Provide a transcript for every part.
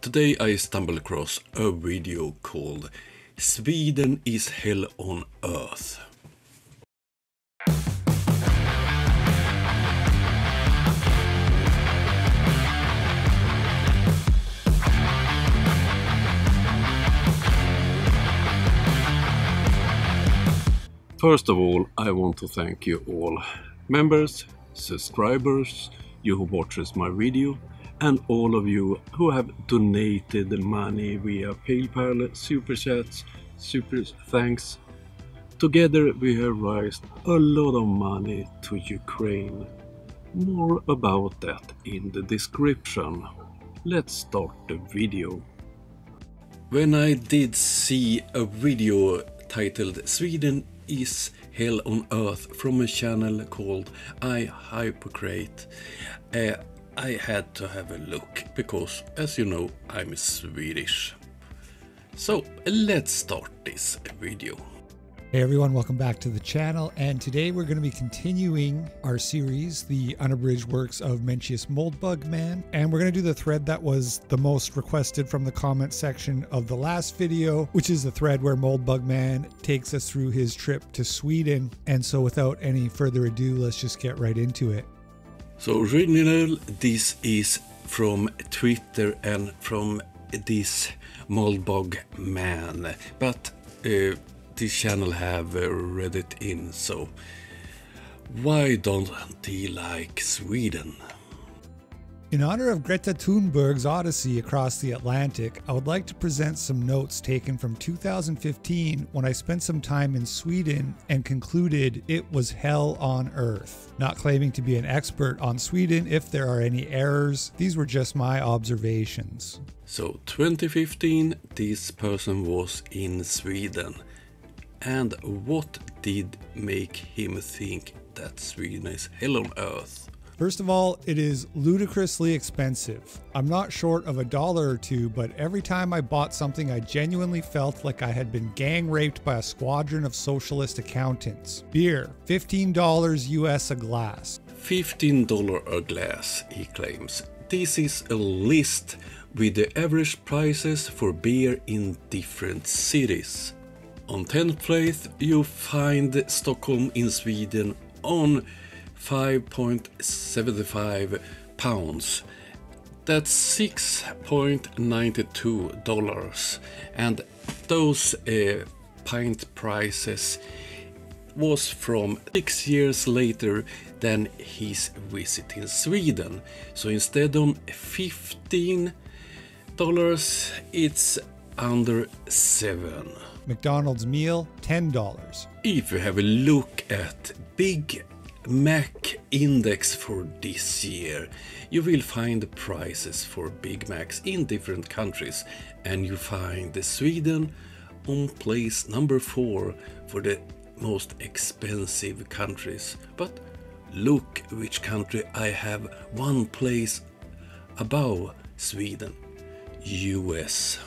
Today I stumbled across a video called Sweden is Hell on Earth. First of all, I want to thank you all members, subscribers, you who watches my video, and all of you who have donated money via PayPal, Super Chats, Super Thanks. Together we have raised a lot of money to Ukraine. More about that in the description. Let's start the video. When I did see a video titled Sweden is Hell on Earth from a channel called Hypocrite, I had to have a look because, as you know, I'm Swedish. So let's start this video. Hey everyone, welcome back to the channel, and today we're going to be continuing our series, The Unabridged Works of Mencius Moldbug Man, and we're going to do the thread that was the most requested from the comment section of the last video, which is the thread where Moldbug Man takes us through his trip to Sweden. And so without any further ado, let's just get right into it. So original, this is from Twitter and from this Moldbug Man, but this channel have read it in, so why don't they like Sweden? In honor of Greta Thunberg's odyssey across the Atlantic, I would like to present some notes taken from 2015 when I spent some time in Sweden and concluded it was hell on earth. Not claiming to be an expert on Sweden if there are any errors, these were just my observations. So 2015, this person was in Sweden. And what did make him think that Sweden is hell on earth? First of all, it is ludicrously expensive. I'm not short of $1 or $2, but every time I bought something, I genuinely felt like I had been gang raped by a squadron of socialist accountants. Beer, $15 US a glass. $15 a glass, he claims. This is a list with the average prices for beer in different cities. On 10th place, you find Stockholm in Sweden on 5.75 pounds. That's $6.92, and those pint prices was from 6 years later than his visit in Sweden. So instead of $15, it's under $7. McDonald's meal, $10. If you have a look at Big Mac index for this year, you will find the prices for Big Macs in different countries, and you find Sweden on place number 4 for the most expensive countries. But look which country I have one place above Sweden. US.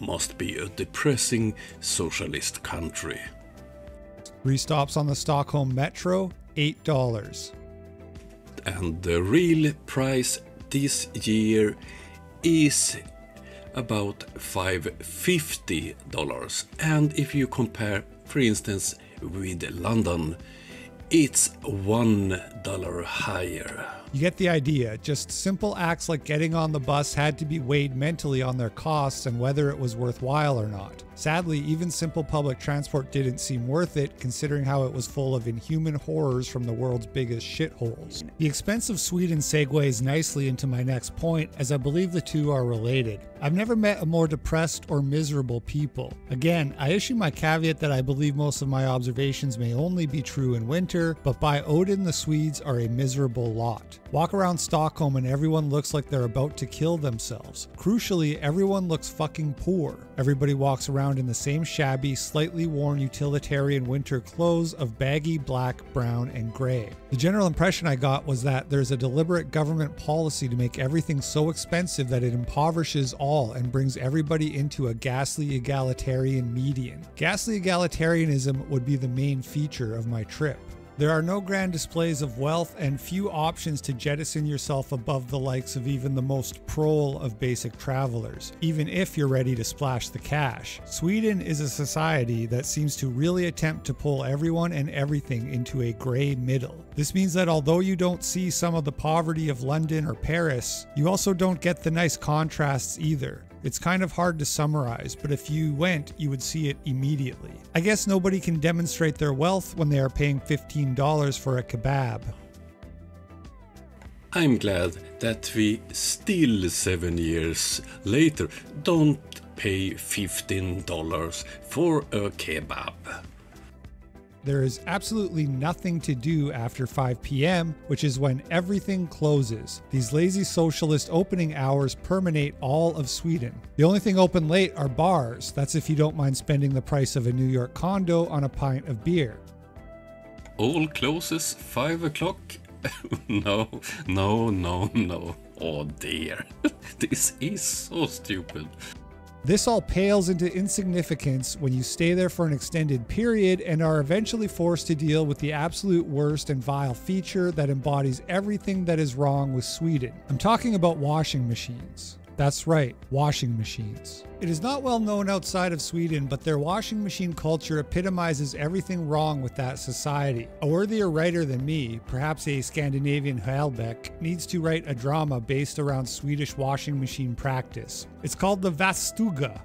Must be a depressing socialist country. 3 stops on the Stockholm Metro, $8. And the real price this year is about $550. And if you compare, for instance, with London, it's $1 higher. You get the idea. Just simple acts like getting on the bus had to be weighed mentally on their costs and whether it was worthwhile or not. Sadly, even simple public transport didn't seem worth it, considering how it was full of inhuman horrors from the world's biggest shitholes. The expense of Sweden segues nicely into my next point, as I believe the two are related. I've never met a more depressed or miserable people. Again, I issue my caveat that I believe most of my observations may only be true in winter, but by Odin, the Swedes are a miserable lot. Walk around Stockholm and everyone looks like they're about to kill themselves. Crucially, everyone looks fucking poor. Everybody walks around in the same shabby, slightly worn utilitarian winter clothes of baggy black, brown, and gray. The general impression I got was that there's a deliberate government policy to make everything so expensive that it impoverishes all and brings everybody into a ghastly egalitarian median. Ghastly egalitarianism would be the main feature of my trip. There are no grand displays of wealth and few options to jettison yourself above the likes of even the most prole of basic travelers, even if you're ready to splash the cash. Sweden is a society that seems to really attempt to pull everyone and everything into a grey middle. This means that although you don't see some of the poverty of London or Paris, you also don't get the nice contrasts either. It's kind of hard to summarize, but if you went, you would see it immediately. I guess nobody can demonstrate their wealth when they are paying $15 for a kebab. I'm glad that we still 7 years later don't pay $15 for a kebab. There is absolutely nothing to do after 5 p.m., which is when everything closes. These lazy socialist opening hours permeate all of Sweden. The only thing open late are bars. That's if you don't mind spending the price of a New York condo on a pint of beer. All closes 5 o'clock? No. Oh dear. This is so stupid. This all pales into insignificance when you stay there for an extended period and are eventually forced to deal with the absolute worst and vile feature that embodies everything that is wrong with Sweden. I'm talking about washing machines. That's right, washing machines. It is not well known outside of Sweden, but their washing machine culture epitomizes everything wrong with that society. A worthier writer than me, perhaps a Scandinavian Hellbeck, needs to write a drama based around Swedish washing machine practice. It's called the Vastuga.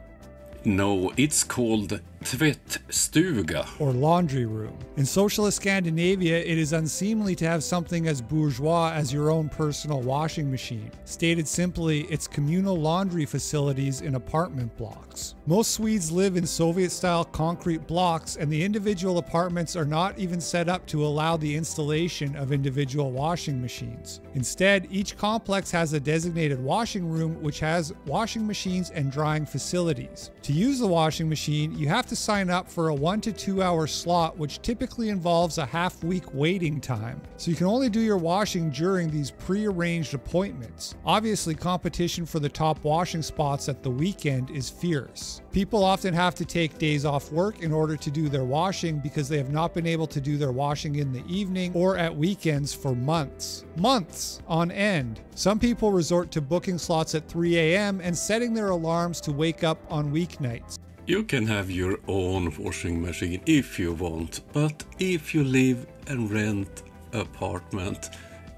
No, it's called tvättstuga. Or laundry room. In socialist Scandinavia, it is unseemly to have something as bourgeois as your own personal washing machine. Stated simply, it's communal laundry facilities in apartment blocks. Most Swedes live in Soviet-style concrete blocks, and the individual apartments are not even set up to allow the installation of individual washing machines. Instead, each complex has a designated washing room which has washing machines and drying facilities. To use the washing machine, you have to sign up for a 1 to 2 hour slot, which typically involves a half-week waiting time. So you can only do your washing during these pre-arranged appointments. Obviously, competition for the top washing spots at the weekend is fierce. People often have to take days off work in order to do their washing because they have not been able to do their washing in the evening or at weekends for months. Months on end. Some people resort to booking slots at 3 a.m. and setting their alarms to wake up on weeknights. You can have your own washing machine if you want, but if you live and rent apartment,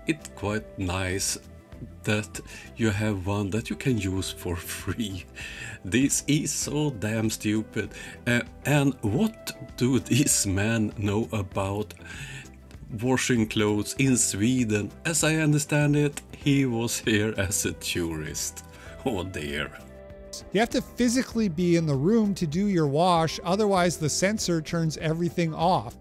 it's quite nice that you have one that you can use for free. This is so damn stupid. And what do these men know about washing clothes in Sweden? As I understand it, he was here as a tourist. Oh dear. You have to physically be in the room to do your wash, otherwise the sensor turns everything off.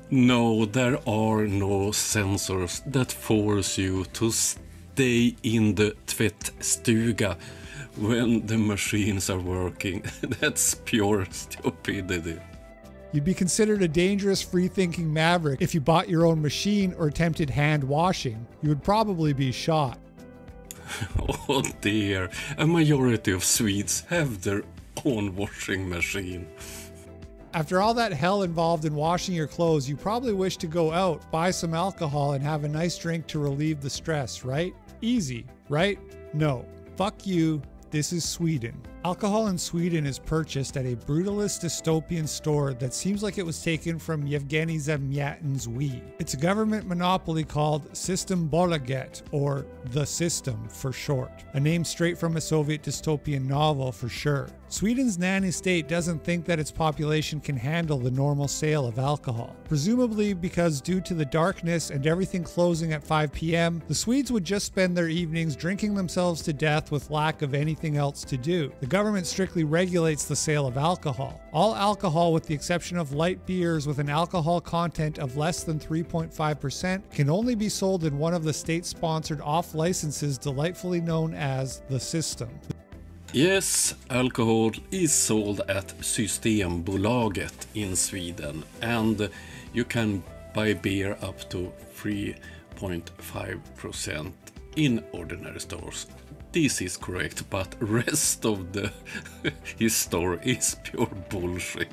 No, there are no sensors that force you to stay in the tvättstuga when the machines are working. That's pure stupidity. You'd be considered a dangerous free-thinking maverick if you bought your own machine or attempted hand washing. You would probably be shot. Oh dear, a majority of Swedes have their own washing machine. After all that hell involved in washing your clothes, you probably wish to go out, buy some alcohol, and have a nice drink to relieve the stress, right? Easy, right? No. Fuck you. This is Sweden. Alcohol in Sweden is purchased at a brutalist dystopian store that seems like it was taken from Yevgeny Zamyatin's Wii. It's a government monopoly called Systembolaget, or The System for short. A name straight from a Soviet dystopian novel for sure. Sweden's nanny state doesn't think that its population can handle the normal sale of alcohol. Presumably because due to the darkness and everything closing at 5 p.m., the Swedes would just spend their evenings drinking themselves to death with lack of anything else to do. The government strictly regulates the sale of alcohol. All alcohol, with the exception of light beers with an alcohol content of less than 3.5%, can only be sold in one of the state-sponsored off-licenses delightfully known as the System. Yes, alcohol is sold at Systembolaget in Sweden, and you can buy beer up to 3.5% in ordinary stores. This is correct, but rest of the his story is pure bullshit.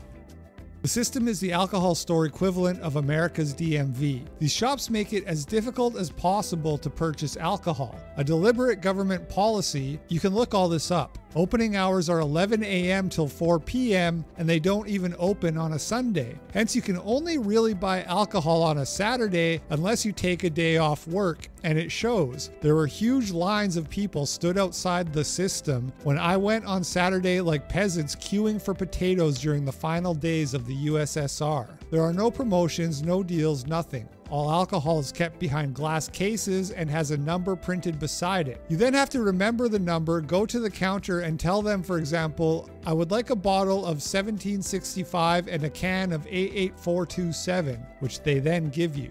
The system is the alcohol store equivalent of America's DMV. These shops make it as difficult as possible to purchase alcohol. A deliberate government policy, you can look all this up. Opening hours are 11 a.m. till 4 p.m. and they don't even open on a Sunday. Hence, you can only really buy alcohol on a Saturday unless you take a day off work, and it shows. There were huge lines of people stood outside the system when I went on Saturday like peasants queuing for potatoes during the final days of the USSR. There are no promotions, no deals, nothing. All alcohol is kept behind glass cases and has a number printed beside it. You then have to remember the number, go to the counter and tell them, for example, I would like a bottle of 1765 and a can of 88427, which they then give you.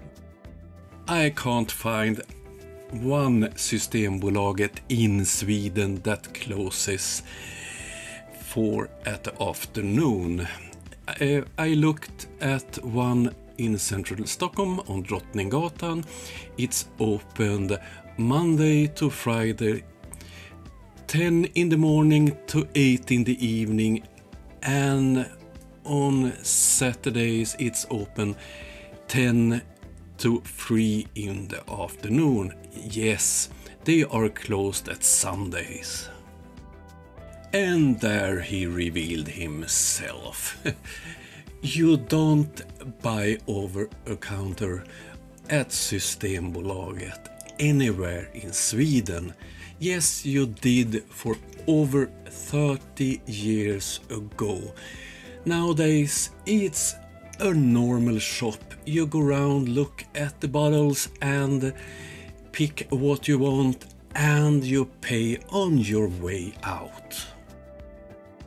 I can't find one Systembolaget in Sweden that closes 4 at the afternoon. I looked at one in central Stockholm on Drottninggatan. It's opened Monday to Friday, 10 in the morning to 8 in the evening, and on Saturdays it's open 10 to 3 in the afternoon. Yes, they are closed at Sundays. And there he revealed himself. You don't buy over a counter at Systembolaget anywhere in Sweden. Yes, you did for over 30 years ago. Nowadays, it's a normal shop. You go around, look at the bottles and pick what you want, and you pay on your way out.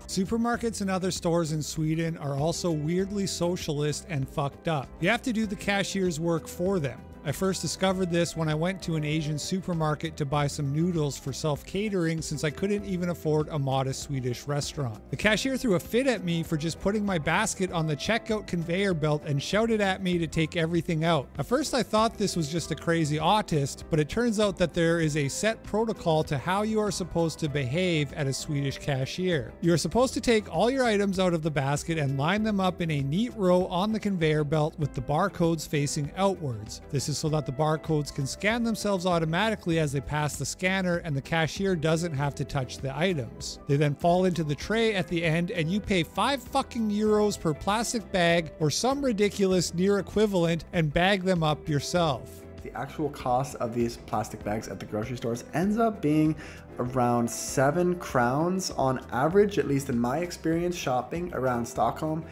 Supermarkets and other stores in Sweden are also weirdly socialist and fucked up. You have to do the cashier's work for them. I first discovered this when I went to an Asian supermarket to buy some noodles for self-catering since I couldn't even afford a modest Swedish restaurant. The cashier threw a fit at me for just putting my basket on the checkout conveyor belt and shouted at me to take everything out. At first I thought this was just a crazy autist, but it turns out that there is a set protocol to how you are supposed to behave at a Swedish cashier. You are supposed to take all your items out of the basket and line them up in a neat row on the conveyor belt with the barcodes facing outwards. This is so that the barcodes can scan themselves automatically as they pass the scanner and the cashier doesn't have to touch the items. They then fall into the tray at the end and you pay €5 per plastic bag or some ridiculous near equivalent and bag them up yourself. The actual cost of these plastic bags at the grocery stores ends up being around 7 crowns on average, at least in my experience shopping around Stockholm.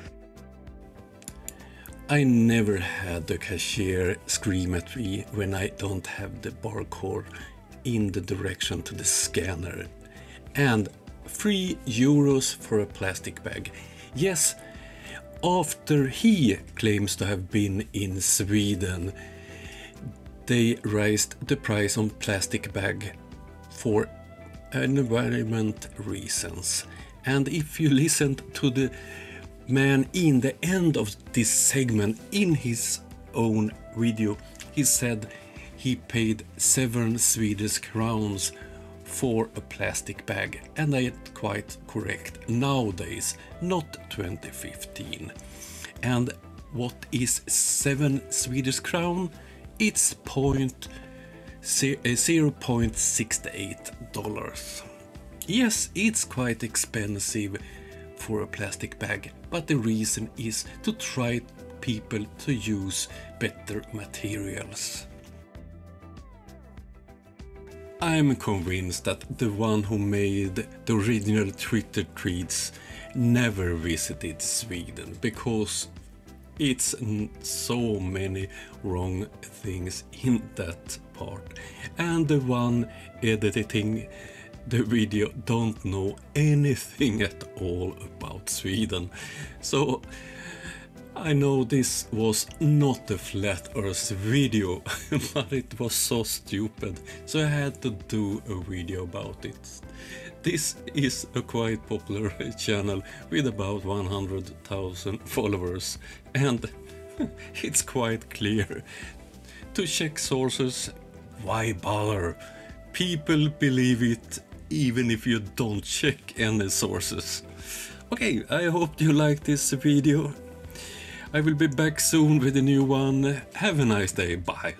I never had the cashier scream at me when I don't have the barcode in the direction to the scanner. And €3 for a plastic bag. Yes, after he claims to have been in Sweden, they raised the price on plastic bag for environment reasons. And if you listen to the man in the end of this segment in his own video, he said he paid 7 Swedish crowns for a plastic bag, and that's quite correct nowadays, not 2015. And what is 7 Swedish crown? It's $0.68. Yes, it's quite expensive for a plastic bag, but the reason is to try people to use better materials. I'm convinced that the one who made the original Twitter tweets never visited Sweden, because it's so many wrong things in that part, and the one editing the video don't know anything at all about Sweden. So I know this was not a flat earth video, but it was so stupid, so I had to do a video about it. This is a quite popular channel with about 100,000 followers, and it's quite clear. To check sources, why bother? People believe it even if you don't check any sources. Okay, I hope you like this video. I will be back soon with a new one. Have a nice day. Bye.